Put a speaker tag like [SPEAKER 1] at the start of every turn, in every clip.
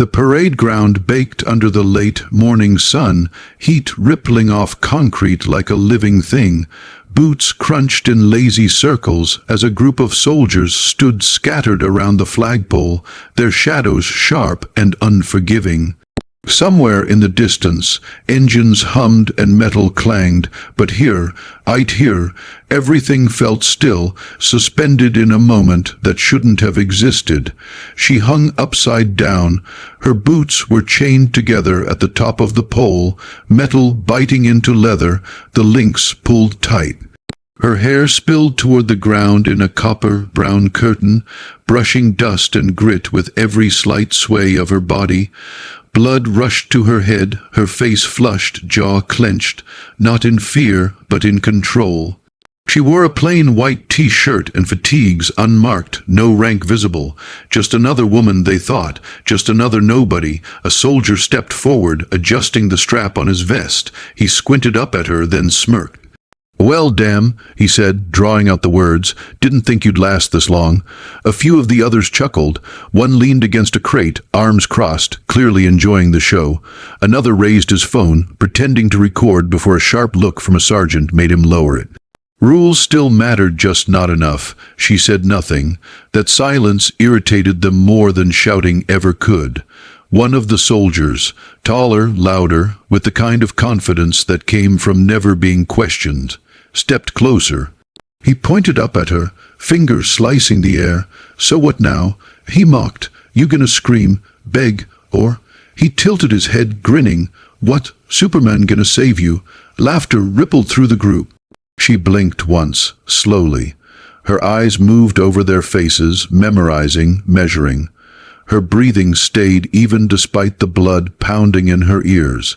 [SPEAKER 1] The parade ground baked under the late morning sun, heat rippling off concrete like a living thing. Boots crunched in lazy circles as a group of soldiers stood scattered around the flagpole, their shadows sharp and unforgiving. Somewhere in the distance, engines hummed and metal clanged, but here, everything felt still, suspended in a moment that shouldn't have existed. She hung upside down. Her boots were chained together at the top of the pole, metal biting into leather, the links pulled tight. Her hair spilled toward the ground in a copper-brown curtain, brushing dust and grit with every slight sway of her body. Blood rushed to her head, her face flushed, jaw clenched, not in fear, but in control. She wore a plain white T-shirt and fatigues unmarked, no rank visible. Just another woman, they thought, just another nobody. A soldier stepped forward, adjusting the strap on his vest. He squinted up at her, then smirked. "Well, damn," he said, drawing out the words. "Didn't think you'd last this long." A few of the others chuckled. One leaned against a crate, arms crossed, clearly enjoying the show. Another raised his phone, pretending to record before a sharp look from a sergeant made him lower it. Rules still mattered, just not enough. She said nothing. That silence irritated them more than shouting ever could. One of the soldiers, taller, louder, with the kind of confidence that came from never being questioned, stepped closer. He pointed up at her, fingers slicing the air. "So what now?" he mocked. "You gonna scream, beg, or—" He tilted his head, grinning. "What? Superman gonna save you?" Laughter rippled through the group. She blinked once, slowly. Her eyes moved over their faces, memorizing, measuring. Her breathing stayed even despite the blood pounding in her ears.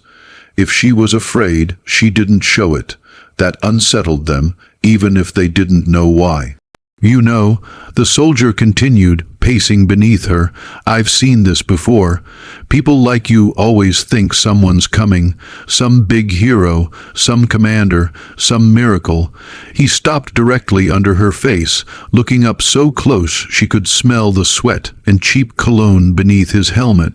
[SPEAKER 1] If she was afraid, she didn't show it. That unsettled them, even if they didn't know why. "You know," the soldier continued, pacing beneath her, "I've seen this before. People like you always think someone's coming, some big hero, some commander, some miracle." He stopped directly under her face, looking up so close she could smell the sweat and cheap cologne beneath his helmet.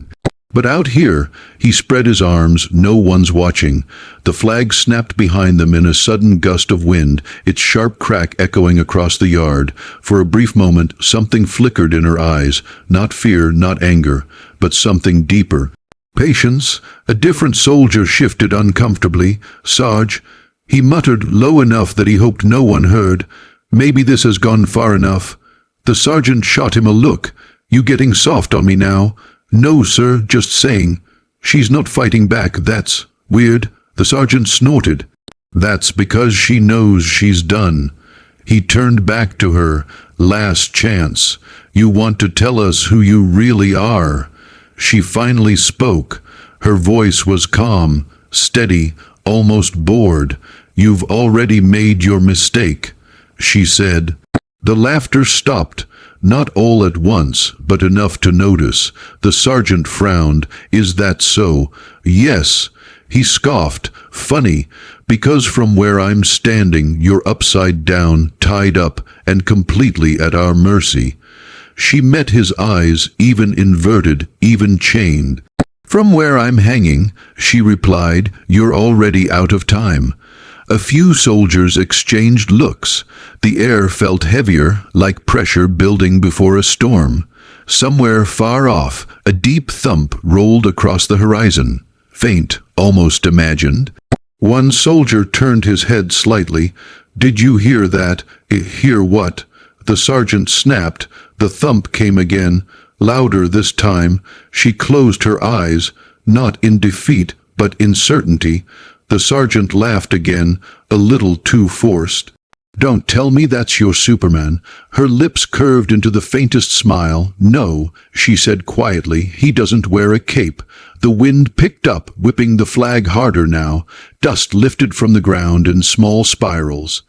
[SPEAKER 1] "But out here," he spread his arms, "no one's watching." The flag snapped behind them in a sudden gust of wind, its sharp crack echoing across the yard. For a brief moment, something flickered in her eyes, not fear, not anger, but something deeper. "Patience." A different soldier shifted uncomfortably. "Sarge," he muttered low enough that he hoped no one heard. "Maybe this has gone far enough." The sergeant shot him a look. "You getting soft on me now?" "No, sir, just saying." "She's not fighting back, that's weird." The sergeant snorted. "That's because she knows she's done." He turned back to her. "Last chance. You want to tell us who you really are?" She finally spoke. Her voice was calm, steady, almost bored. "You've already made your mistake," she said. The laughter stopped. Not all at once, but enough to notice. The sergeant frowned. "Is that so?" "Yes." He scoffed. "Funny, because from where I'm standing, you're upside down, tied up, and completely at our mercy." She met his eyes, even inverted, even chained. "From where I'm hanging," she replied, "you're already out of time." A few soldiers exchanged looks. The air felt heavier, like pressure building before a storm. Somewhere far off, a deep thump rolled across the horizon. Faint, almost imagined. One soldier turned his head slightly. "Did you hear that?" "Hear what?" The sergeant snapped. The thump came again, louder this time. She closed her eyes, not in defeat, but in certainty. The sergeant laughed again, a little too forced. "Don't tell me that's your Superman." Her lips curved into the faintest smile. "No," she said quietly, "he doesn't wear a cape." The wind picked up, whipping the flag harder now. Dust lifted from the ground in small spirals.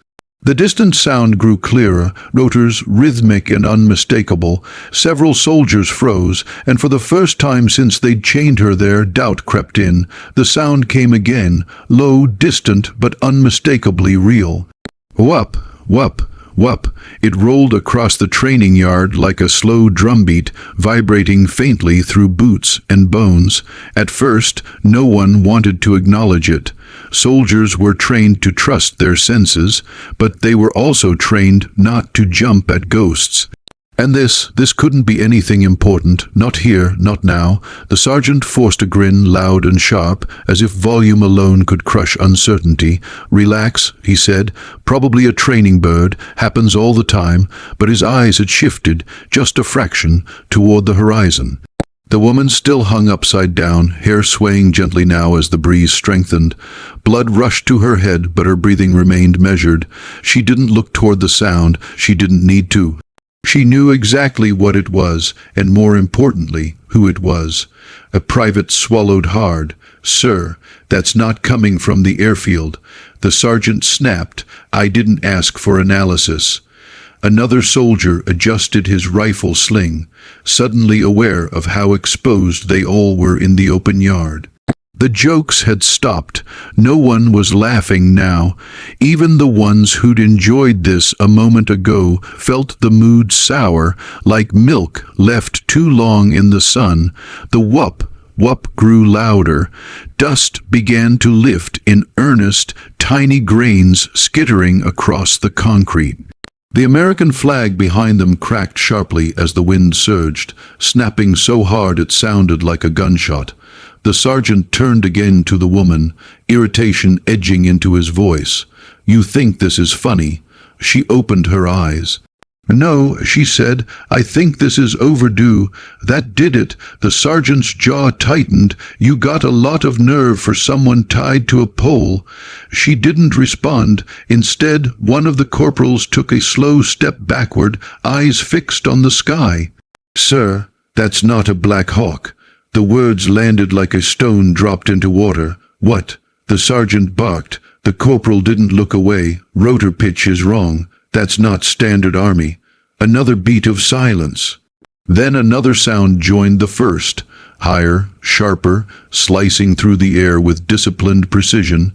[SPEAKER 1] The distant sound grew clearer, rotors rhythmic and unmistakable. Several soldiers froze, and for the first time since they'd chained her there, doubt crept in. The sound came again, low, distant, but unmistakably real. "Whup, whup, Whoop! It rolled across the training yard like a slow drumbeat, vibrating faintly through boots and bones. At first, no one wanted to acknowledge it. Soldiers were trained to trust their senses, but they were also trained not to jump at ghosts. And this couldn't be anything important, not here, not now. The sergeant forced a grin, loud and sharp, as if volume alone could crush uncertainty. "Relax," he said. "Probably a training bird, happens all the time," but his eyes had shifted, just a fraction, toward the horizon. The woman still hung upside down, hair swaying gently now as the breeze strengthened. Blood rushed to her head, but her breathing remained measured. She didn't look toward the sound. She didn't need to. She knew exactly what it was, and more importantly, who it was. A private swallowed hard. "Sir, that's not coming from the airfield." The sergeant snapped. "I didn't ask for analysis." Another soldier adjusted his rifle sling, suddenly aware of how exposed they all were in the open yard. The jokes had stopped. No one was laughing now. Even the ones who'd enjoyed this a moment ago felt the mood sour, like milk left too long in the sun. The whoop grew louder. Dust began to lift in earnest, tiny grains skittering across the concrete. The American flag behind them cracked sharply as the wind surged, snapping so hard it sounded like a gunshot. The sergeant turned again to the woman, irritation edging into his voice. "You think this is funny?" She opened her eyes. "No," she said, "I think this is overdue. That did it." The sergeant's jaw tightened. "You got a lot of nerve for someone tied to a pole." She didn't respond. Instead, one of the corporals took a slow step backward, eyes fixed on the sky. "Sir, that's not a Black Hawk." The words landed like a stone dropped into water. "What?" The sergeant barked. The corporal didn't look away. "Rotor pitch is wrong. That's not standard Army." Another beat of silence. Then another sound joined the first, higher, sharper, slicing through the air with disciplined precision.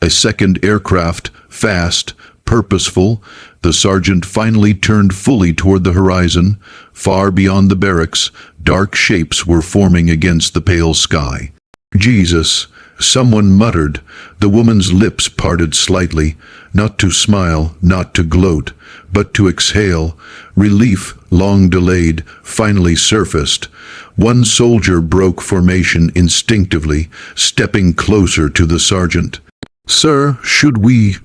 [SPEAKER 1] A second aircraft, fast, purposeful. The sergeant finally turned fully toward the horizon. Far beyond the barracks, dark shapes were forming against the pale sky. "Jesus," someone muttered. The woman's lips parted slightly, not to smile, not to gloat, but to exhale. Relief, long delayed, finally surfaced. One soldier broke formation instinctively, stepping closer to the sergeant. "Sir, should we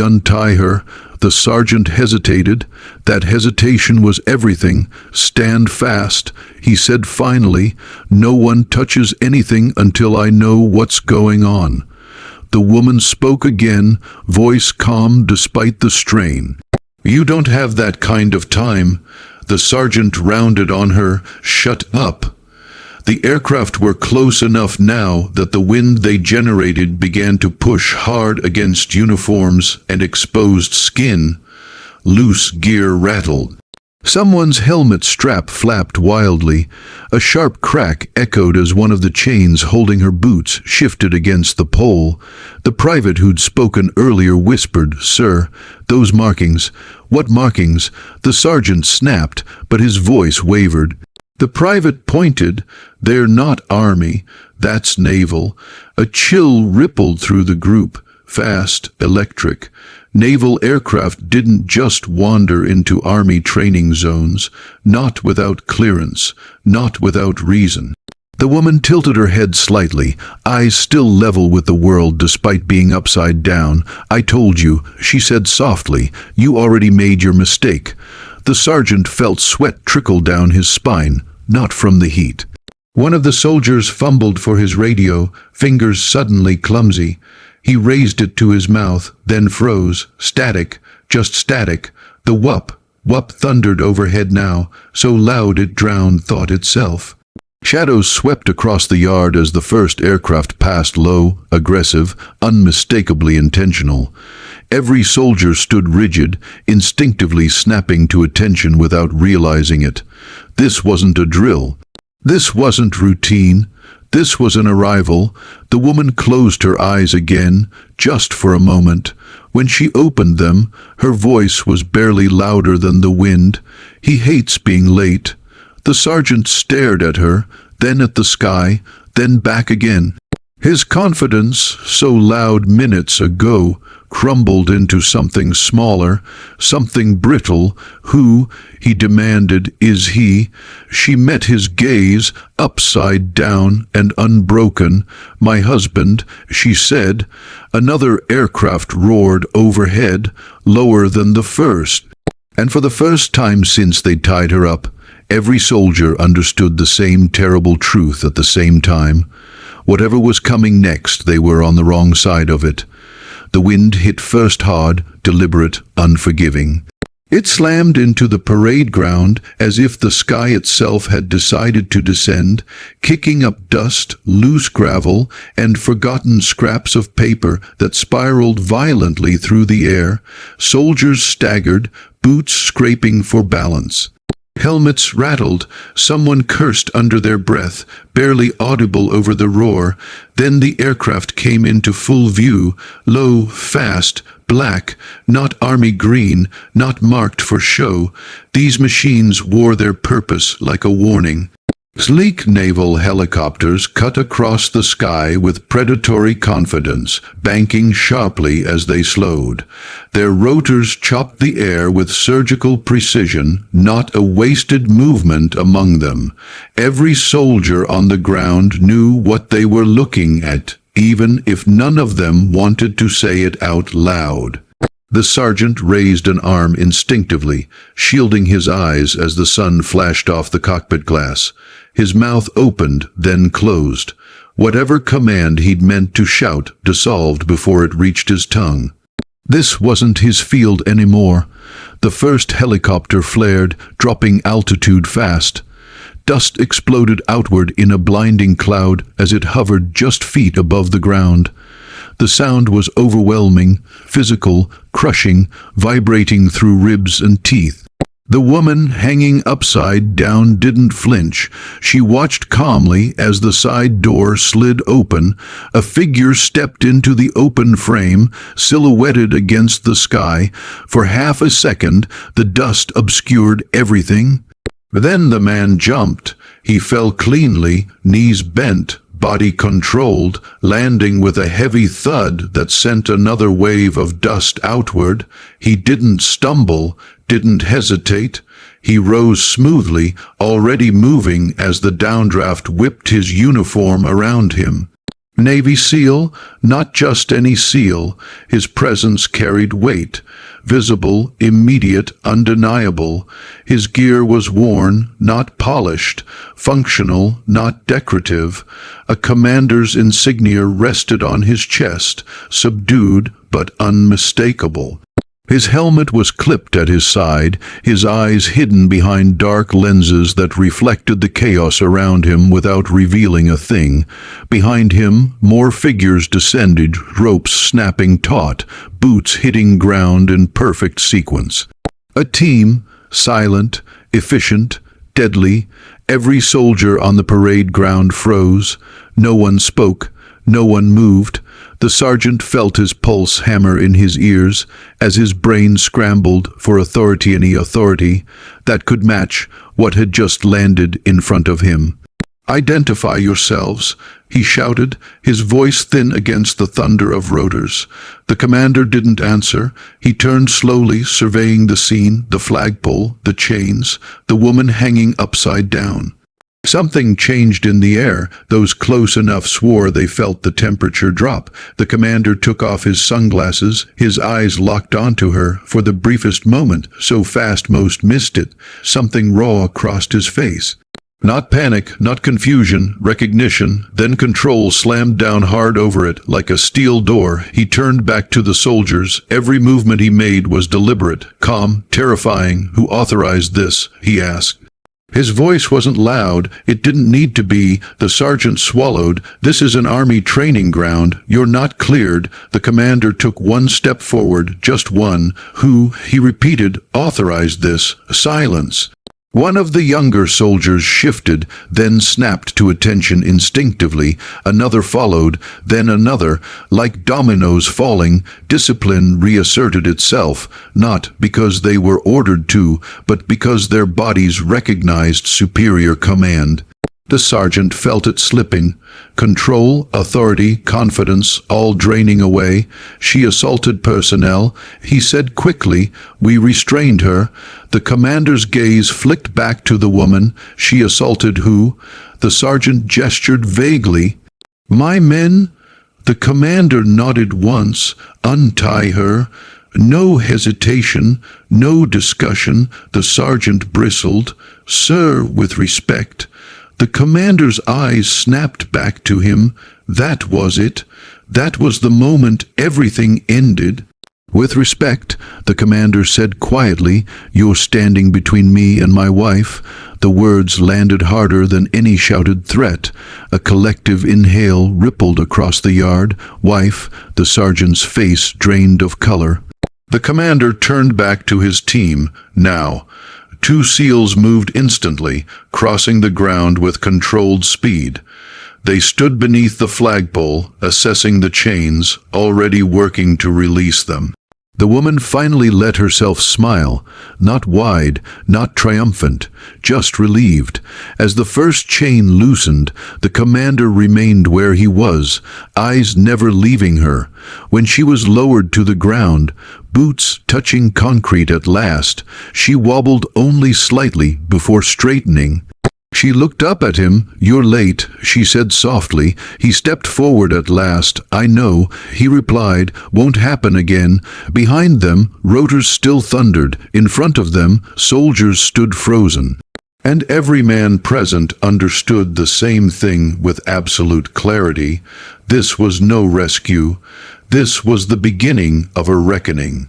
[SPEAKER 1] untie her?" The sergeant hesitated. That hesitation was everything. "Stand fast," he said finally. "No one touches anything until I know what's going on." The woman spoke again, voice calm despite the strain. "You don't have that kind of time." The sergeant rounded on her. "Shut up." The aircraft were close enough now that the wind they generated began to push hard against uniforms and exposed skin. Loose gear rattled. Someone's helmet strap flapped wildly. A sharp crack echoed as one of the chains holding her boots shifted against the pole. The private who'd spoken earlier whispered, "Sir, those markings." "What markings?" The sergeant snapped, but his voice wavered. The private pointed. "They're not Army. That's naval." A chill rippled through the group. Fast, electric. Naval aircraft didn't just wander into Army training zones, not without clearance, not without reason. The woman tilted her head slightly, eyes still level with the world despite being upside down. "I told you," she said softly. "You already made your mistake." The sergeant felt sweat trickle down his spine, not from the heat. One of the soldiers fumbled for his radio, fingers suddenly clumsy. He raised it to his mouth, then froze. Static, just static. The whoop thundered overhead now, so loud it drowned thought itself. Shadows swept across the yard as the first aircraft passed, low, aggressive, unmistakably intentional. Every soldier stood rigid, instinctively snapping to attention without realizing it. This wasn't a drill. This wasn't routine. This was an arrival. The woman closed her eyes again, just for a moment. When she opened them, her voice was barely louder than the wind. "He hates being late." The sergeant stared at her, then at the sky, then back again. His confidence, so loud minutes ago, crumbled into something smaller, something brittle. "Who," he demanded, "is he?" She met his gaze, upside down and unbroken. "My husband," she said. Another aircraft roared overhead, lower than the first. And for the first time since they'd tied her up, every soldier understood the same terrible truth at the same time. Whatever was coming next, they were on the wrong side of it. The wind hit first hard, deliberate, unforgiving. It slammed into the parade ground as if the sky itself had decided to descend, kicking up dust, loose gravel, and forgotten scraps of paper that spiraled violently through the air. Soldiers staggered, boots scraping for balance. Helmets rattled. Someone cursed under their breath, barely audible over the roar. Then the aircraft came into full view, low, fast, black, not army green, not marked for show. These machines wore their purpose like a warning. Sleek naval helicopters cut across the sky with predatory confidence, banking sharply as they slowed. Their rotors chopped the air with surgical precision, not a wasted movement among them. Every soldier on the ground knew what they were looking at, even if none of them wanted to say it out loud. The sergeant raised an arm instinctively, shielding his eyes as the sun flashed off the cockpit glass. His mouth opened, then closed. Whatever command he'd meant to shout dissolved before it reached his tongue. This wasn't his field anymore. The first helicopter flared, dropping altitude fast. Dust exploded outward in a blinding cloud as it hovered just feet above the ground. The sound was overwhelming, physical, crushing, vibrating through ribs and teeth. The woman hanging upside down didn't flinch. She watched calmly as the side door slid open. A figure stepped into the open frame, silhouetted against the sky. For half a second, the dust obscured everything. Then the man jumped. He fell cleanly, knees bent, body controlled, landing with a heavy thud that sent another wave of dust outward. He didn't stumble, didn't hesitate. He rose smoothly, already moving as the downdraft whipped his uniform around him. Navy SEAL, not just any SEAL. His presence carried weight. Visible, immediate, undeniable. His gear was worn, not polished. Functional, not decorative. A commander's insignia rested on his chest, subdued but unmistakable. His helmet was clipped at his side, his eyes hidden behind dark lenses that reflected the chaos around him without revealing a thing. Behind him, more figures descended, ropes snapping taut, boots hitting ground in perfect sequence. A team, silent, efficient, deadly. Every soldier on the parade ground froze. No one spoke. No one moved. The sergeant felt his pulse hammer in his ears as his brain scrambled for any authority that could match what had just landed in front of him. "Identify yourselves," he shouted, his voice thin against the thunder of rotors. The commander didn't answer. He turned slowly, surveying the scene, the flagpole, the chains, the woman hanging upside down. Something changed in the air. Those close enough swore they felt the temperature drop. The commander took off his sunglasses, his eyes locked onto her for the briefest moment, so fast most missed it. Something raw crossed his face. Not panic, not confusion, recognition. Then control slammed down hard over it, like a steel door. He turned back to the soldiers. Every movement he made was deliberate, calm, terrifying. "Who authorized this?" he asked. His voice wasn't loud. It didn't need to be. The sergeant swallowed. "This is an army training ground. You're not cleared." The commander took one step forward, just one. "Who," he repeated, "authorized this?" Silence. One of the younger soldiers shifted, then snapped to attention instinctively. Another followed, then another. Like dominoes falling, discipline reasserted itself, not because they were ordered to, but because their bodies recognized superior command. The sergeant felt it slipping. Control, authority, confidence, all draining away. She assaulted personnel. He said quickly, "We restrained her." The commander's gaze flicked back to the woman. "She assaulted who?" The sergeant gestured vaguely. "My men?" The commander nodded once. "Untie her." No hesitation, no discussion. The sergeant bristled. "Sir, with respect." The commander's eyes snapped back to him. That was it. That was the moment everything ended. "With respect," the commander said quietly, "you're standing between me and my wife." The words landed harder than any shouted threat. A collective inhale rippled across the yard. "Wife," the sergeant's face drained of color. The commander turned back to his team. "Now." Two SEALs moved instantly, crossing the ground with controlled speed. They stood beneath the flagpole, assessing the chains, already working to release them. The woman finally let herself smile, not wide, not triumphant, just relieved. As the first chain loosened, the commander remained where he was, eyes never leaving her. When she was lowered to the ground, boots touching concrete at last, she wobbled only slightly before straightening. She looked up at him. "You're late," she said softly. He stepped forward at last. "I know," he replied. "Won't happen again." Behind them, rotors still thundered. In front of them, soldiers stood frozen. And every man present understood the same thing with absolute clarity. This was no rescue. This was the beginning of a reckoning.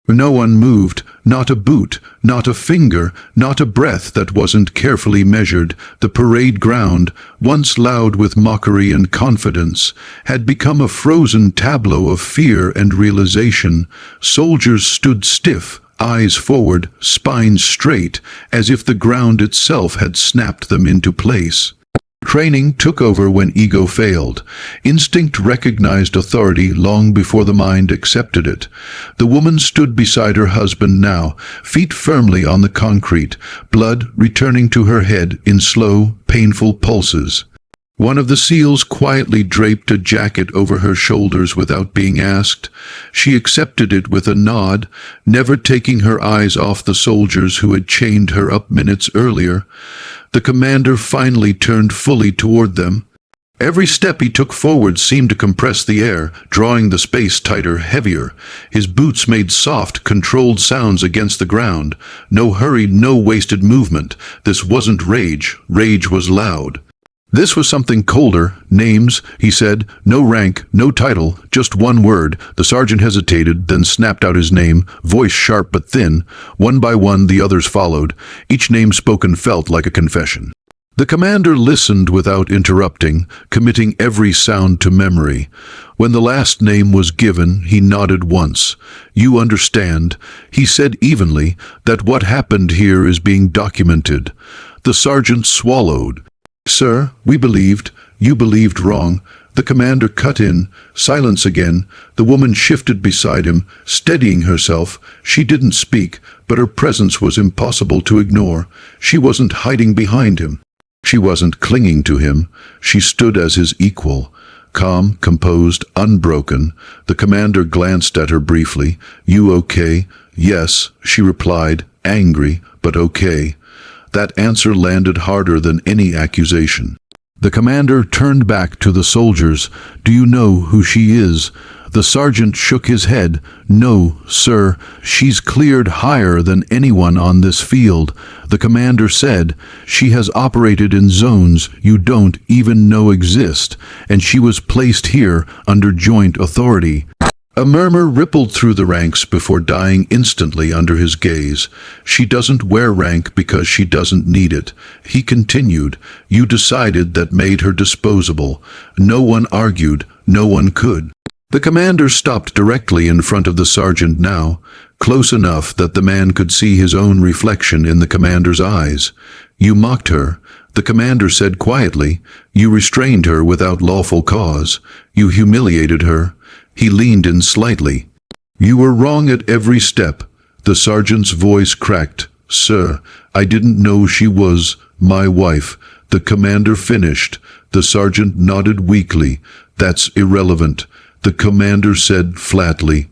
[SPEAKER 1] No one moved, not a boot, not a finger, not a breath that wasn't carefully measured. The parade ground, once loud with mockery and confidence, had become a frozen tableau of fear and realization. Soldiers stood stiff, eyes forward, spines straight, as if the ground itself had snapped them into place. Training took over when ego failed. Instinct recognized authority long before the mind accepted it. The woman stood beside her husband now, feet firmly on the concrete, blood returning to her head in slow, painful pulses. One of the SEALs quietly draped a jacket over her shoulders without being asked. She accepted it with a nod, never taking her eyes off the soldiers who had chained her up minutes earlier. The commander finally turned fully toward them. Every step he took forward seemed to compress the air, drawing the space tighter, heavier. His boots made soft, controlled sounds against the ground. No hurried, no wasted movement. This wasn't rage. Rage was loud. This was something colder. "Names," he said. "No rank, no title, just one word." The sergeant hesitated, then snapped out his name, voice sharp but thin. One by one, the others followed. Each name spoken felt like a confession. The commander listened without interrupting, committing every sound to memory. When the last name was given, he nodded once. "You understand," he said evenly, "that what happened here is being documented." The sergeant swallowed. "Sir, we believed. You believed wrong." The commander cut in. Silence again. The woman shifted beside him, steadying herself. She didn't speak, but her presence was impossible to ignore. She wasn't hiding behind him. She wasn't clinging to him. She stood as his equal. Calm, composed, unbroken. The commander glanced at her briefly. "You okay?" "Yes," she replied, angry, but okay. That answer landed harder than any accusation. The commander turned back to the soldiers. "Do you know who she is?" The sergeant shook his head. "No, sir. She's cleared higher than anyone on this field." The commander said, "She has operated in zones you don't even know exist, and she was placed here under joint authority." A murmur rippled through the ranks before dying instantly under his gaze. "She doesn't wear rank because she doesn't need it." He continued, "You decided that made her disposable. No one argued, no one could." The commander stopped directly in front of the sergeant now. close enough that the man could see his own reflection in the commander's eyes. "You mocked her," the commander said quietly. "You restrained her without lawful cause. You humiliated her." He leaned in slightly. "You were wrong at every step." The sergeant's voice cracked. "Sir, I didn't know she was my wife," the commander finished. The sergeant nodded weakly. "That's irrelevant," the commander said flatly.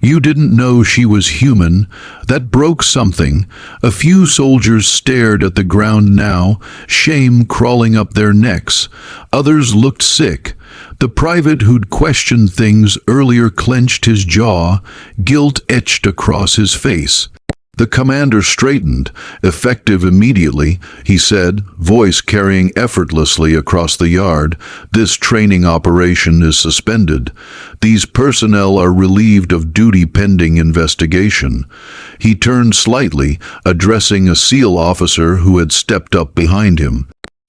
[SPEAKER 1] "You didn't know she was human." That broke something. A few soldiers stared at the ground now, shame crawling up their necks. Others looked sick. The private who'd questioned things earlier clenched his jaw, guilt etched across his face. The commander straightened. "Effective immediately," he said, voice carrying effortlessly across the yard. "This training operation is suspended. These personnel are relieved of duty pending investigation." He turned slightly, addressing a SEAL officer who had stepped up behind him.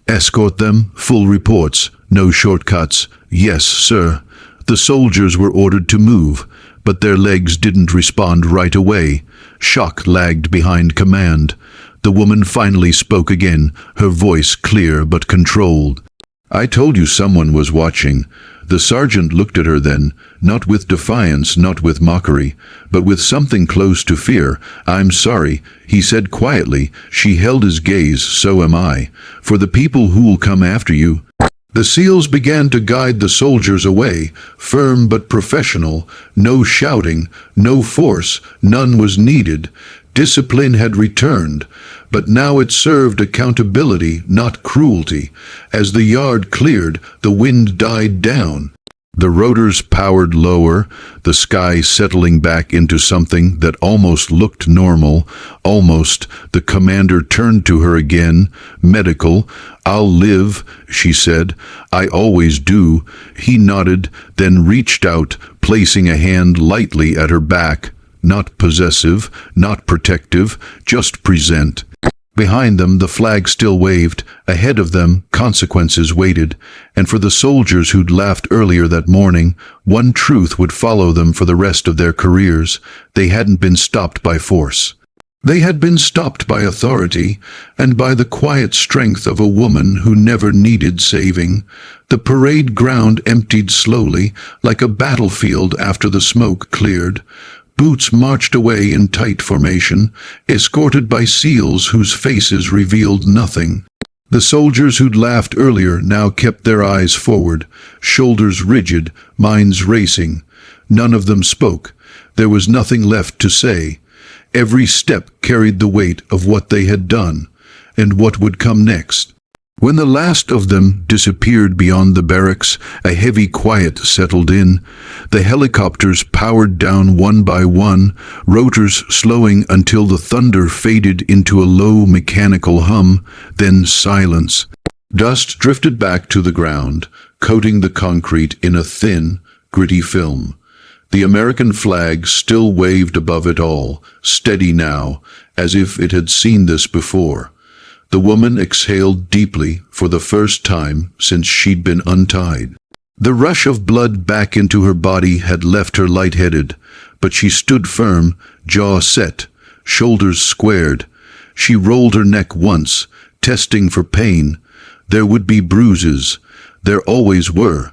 [SPEAKER 1] "Escort them. Full reports. No shortcuts." "Yes, sir." The soldiers were ordered to move, but their legs didn't respond right away. Shock lagged behind command. The woman finally spoke again, her voice clear but controlled. "I told you someone was watching." The sergeant looked at her then, not with defiance, not with mockery, but with something close to fear. "I'm sorry," he said quietly. She held his gaze. "So am I. For the people who'll come after you." The SEALs began to guide the soldiers away, firm but professional. No shouting, no force, none was needed. Discipline had returned, but now it served accountability, not cruelty. As the yard cleared, the wind died down. The rotors powered lower, the sky settling back into something that almost looked normal. Almost. The commander turned to her again. "Medical. I'll live," she said. "I always do." He nodded, then reached out, placing a hand lightly at her back. Not possessive, not protective, just present. Behind them, the flag still waved. Ahead of them, consequences waited. And for the soldiers who'd laughed earlier that morning, one truth would follow them for the rest of their careers. They hadn't been stopped by force. They had been stopped by authority, and by the quiet strength of a woman who never needed saving. The parade ground emptied slowly, like a battlefield after the smoke cleared. Boots marched away in tight formation, escorted by SEALs whose faces revealed nothing. The soldiers who'd laughed earlier now kept their eyes forward, shoulders rigid, minds racing. None of them spoke. There was nothing left to say. Every step carried the weight of what they had done, and what would come next. When the last of them disappeared beyond the barracks, a heavy quiet settled in. The helicopters powered down one by one, rotors slowing until the thunder faded into a low mechanical hum, then silence. Dust drifted back to the ground, coating the concrete in a thin, gritty film. The American flag still waved above it all, steady now, as if it had seen this before. The woman exhaled deeply for the first time since she'd been untied. The rush of blood back into her body had left her lightheaded, but she stood firm, jaw set, shoulders squared. She rolled her neck once, testing for pain. There would be bruises. There always were,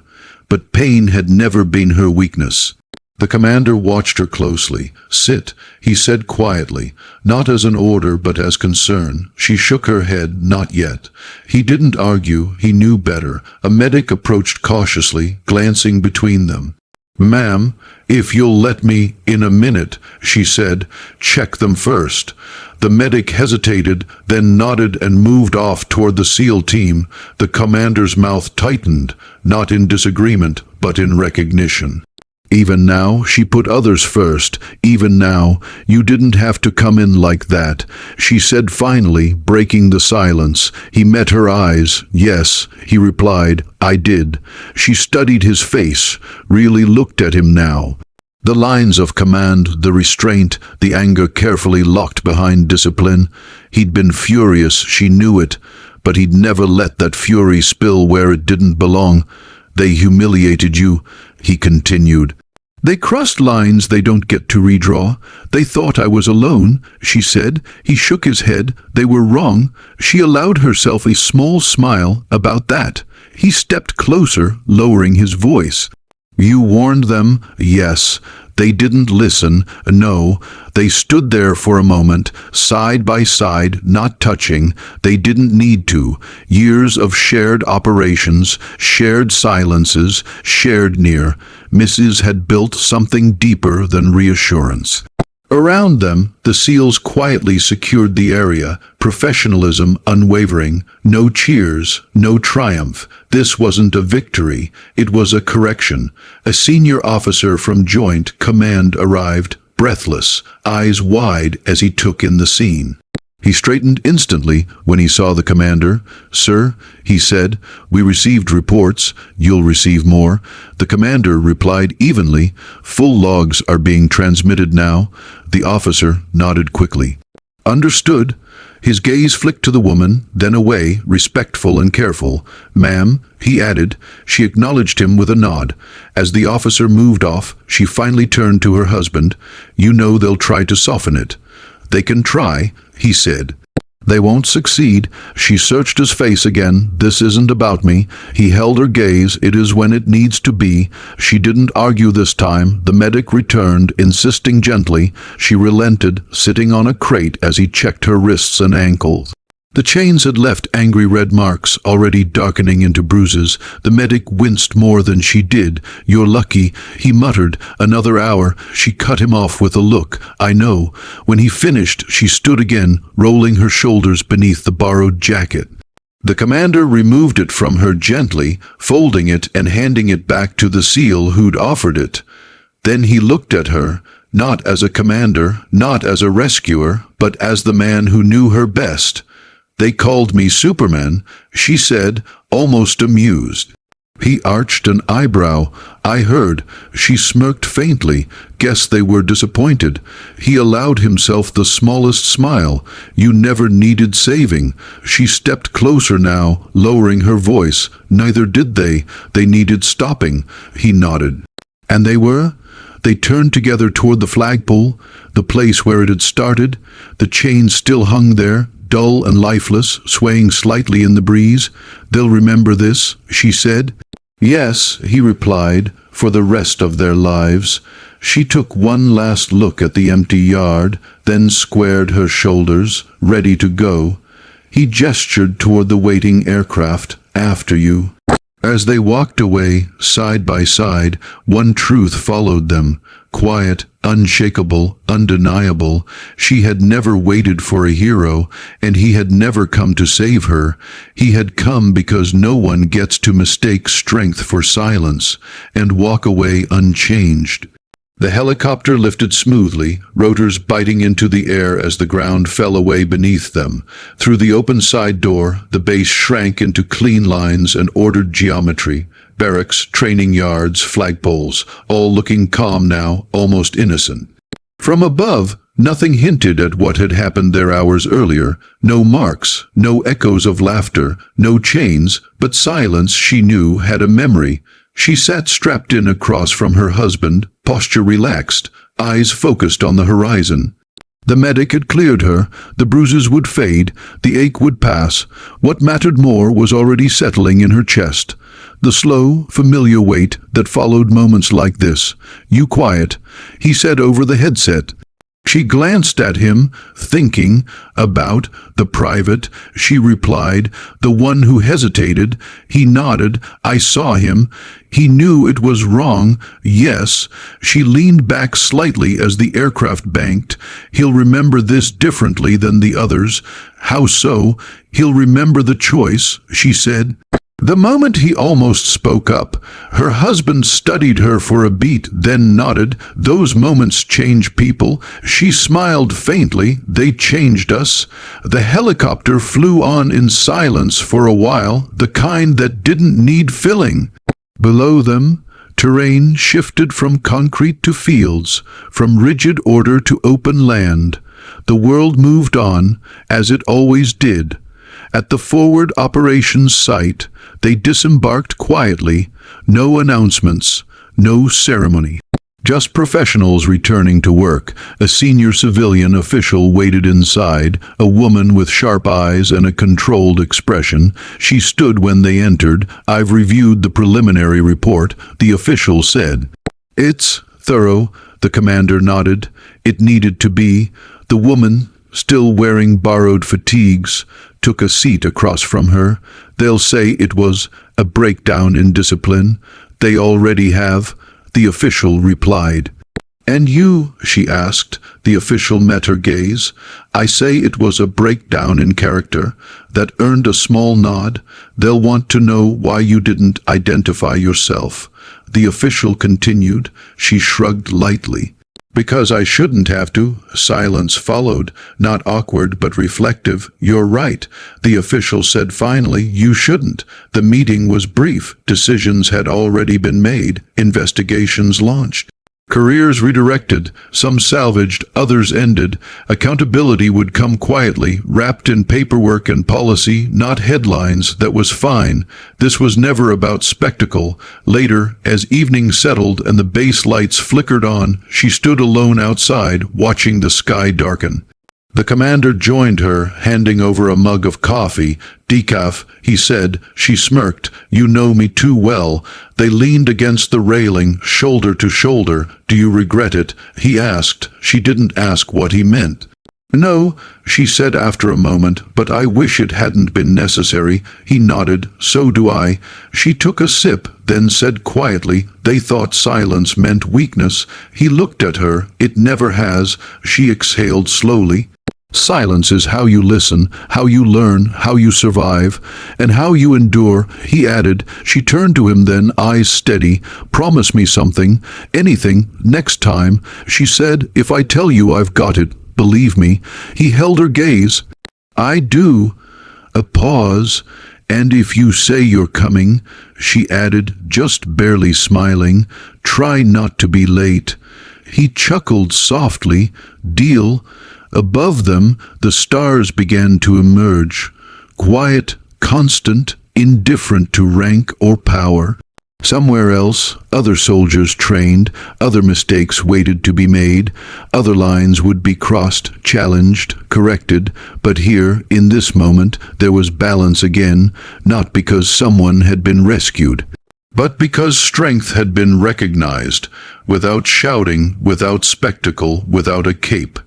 [SPEAKER 1] but pain had never been her weakness. The commander watched her closely. "Sit," he said quietly, not as an order but as concern. She shook her head. "Not yet." He didn't argue. He knew better. A medic approached cautiously, glancing between them. "Ma'am, if you'll let me in a minute," she said. "Check them first." The medic hesitated, then nodded and moved off toward the SEAL team. The commander's mouth tightened, not in disagreement, but in recognition. "Even now," she put others first. "Even now, you didn't have to come in like that," she said finally, breaking the silence. He met her eyes. "Yes," he replied, "I did." She studied his face, really looked at him now. The lines of command, the restraint, the anger carefully locked behind discipline. He'd been furious, she knew it, but he'd never let that fury spill where it didn't belong. "They humiliated you," he continued. They crossed lines they don't get to redraw. They thought I was alone, she said. He shook his head. They were wrong. She allowed herself a small smile about that. He stepped closer, lowering his voice. You warned them? Yes. They didn't listen. No. They stood there for a moment, side by side, not touching. They didn't need to. Years of shared operations, shared silences, shared near. Mrs. had built something deeper than reassurance. Around them, the SEALs quietly secured the area, professionalism unwavering, no cheers, no triumph. This wasn't a victory, it was a correction. A senior officer from Joint Command arrived, breathless, eyes wide as he took in the scene. He straightened instantly when he saw the commander. Sir, he said, we received reports. You'll receive more. The commander replied evenly. Full logs are being transmitted now. The officer nodded quickly. Understood. His gaze flicked to the woman, then away, respectful and careful. Ma'am, he added. She acknowledged him with a nod. As the officer moved off, she finally turned to her husband. You know they'll try to soften it. They can try, he said. They won't succeed. She searched his face again. This isn't about me. He held her gaze. It is when it needs to be. She didn't argue this time. The medic returned, insisting gently. She relented, sitting on a crate as he checked her wrists and ankles. The chains had left angry red marks, already darkening into bruises. The medic winced more than she did. You're lucky, he muttered. Another hour. She cut him off with a look. I know. When he finished, she stood again, rolling her shoulders beneath the borrowed jacket. The commander removed it from her gently, folding it and handing it back to the SEAL who'd offered it. Then he looked at her, not as a commander, not as a rescuer, but as the man who knew her best. They called me Superman, she said, almost amused. He arched an eyebrow. I heard. She smirked faintly. Guess they were disappointed. He allowed himself the smallest smile. You never needed saving. She stepped closer now, lowering her voice. Neither did they. They needed stopping. He nodded. And they were? They turned together toward the flagpole, the place where it had started. The chain still hung there, dull and lifeless, swaying slightly in the breeze. They'll remember this, she said. Yes, he replied, for the rest of their lives. She took one last look at the empty yard, then squared her shoulders, ready to go. He gestured toward the waiting aircraft. After you. As they walked away, side by side, one truth followed them. Quiet, unshakable, undeniable. She had never waited for a hero, and he had never come to save her. He had come because no one gets to mistake strength for silence and walk away unchanged. The helicopter lifted smoothly, rotors biting into the air as the ground fell away beneath them. Through the open side door, the base shrank into clean lines and ordered geometry. Barracks, training yards, flagpoles, all looking calm now, almost innocent. From above, nothing hinted at what had happened there hours earlier. No marks, no echoes of laughter, no chains, but silence she knew had a memory. She sat strapped in across from her husband, posture relaxed, eyes focused on the horizon. The medic had cleared her. The bruises would fade, the ache would pass. What mattered more was already settling in her chest. The slow, familiar weight that followed moments like this. You quiet, he said over the headset. She glanced at him, thinking about the private. She replied, the one who hesitated. He nodded. I saw him. He knew it was wrong. Yes. She leaned back slightly as the aircraft banked. He'll remember this differently than the others. How so? He'll remember the choice, she said. The moment he almost spoke up, her husband studied her for a beat, then nodded. Those moments change people. She smiled faintly. They changed us. The helicopter flew on in silence for a while, the kind that didn't need filling. Below them, terrain shifted from concrete to fields, from rigid order to open land. The world moved on, as it always did. At the forward operations site, they disembarked quietly, no announcements, no ceremony. Just professionals returning to work. A senior civilian official waited inside, a woman with sharp eyes and a controlled expression. She stood when they entered. "I've reviewed the preliminary report," the official said. "It's thorough," the commander nodded. "It needed to be." The woman, still wearing borrowed fatigues, took a seat across from her. "They'll say it was a breakdown in discipline." "They already have," the official replied. "And you?" she asked. The official met her gaze. "I say it was a breakdown in character." That earned a small nod. "They'll want to know why you didn't identify yourself." The official continued. She shrugged lightly. "Because I shouldn't have to." Silence followed, not awkward but reflective. "You're right," the official said finally. "You shouldn't." The meeting was brief. Decisions had already been made. Investigations launched. Careers redirected, some salvaged, others ended. Accountability would come quietly, wrapped in paperwork and policy, not headlines. That was fine. This was never about spectacle. Later, as evening settled and the base lights flickered on, she stood alone outside, watching the sky darken. The commander joined her, handing over a mug of coffee. "Decaf," he said. She smirked. "You know me too well." They leaned against the railing, shoulder to shoulder. "Do you regret it?" he asked. She didn't ask what he meant. "No," she said after a moment, "but I wish it hadn't been necessary." He nodded. "So do I." She took a sip, then said quietly, "They thought silence meant weakness." He looked at her. "It never has." She exhaled slowly. "Silence is how you listen, how you learn, how you survive, and how you endure," he added. She turned to him then, eyes steady. "Promise me something, anything, next time," she said. "If I tell you I've got it, believe me." He held her gaze. "I do." A pause. "And if you say you're coming," she added, just barely smiling, "try not to be late." He chuckled softly. "Deal." Above them, the stars began to emerge, quiet, constant, indifferent to rank or power. Somewhere else, other soldiers trained, other mistakes waited to be made, other lines would be crossed, challenged, corrected. But here, in this moment, there was balance again, not because someone had been rescued, but because strength had been recognized, without shouting, without spectacle, without a cape.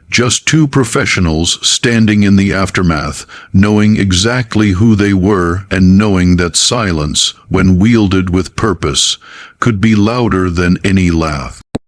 [SPEAKER 1] Just two professionals standing in the aftermath, knowing exactly who they were and knowing that silence, when wielded with purpose, could be louder than any laugh.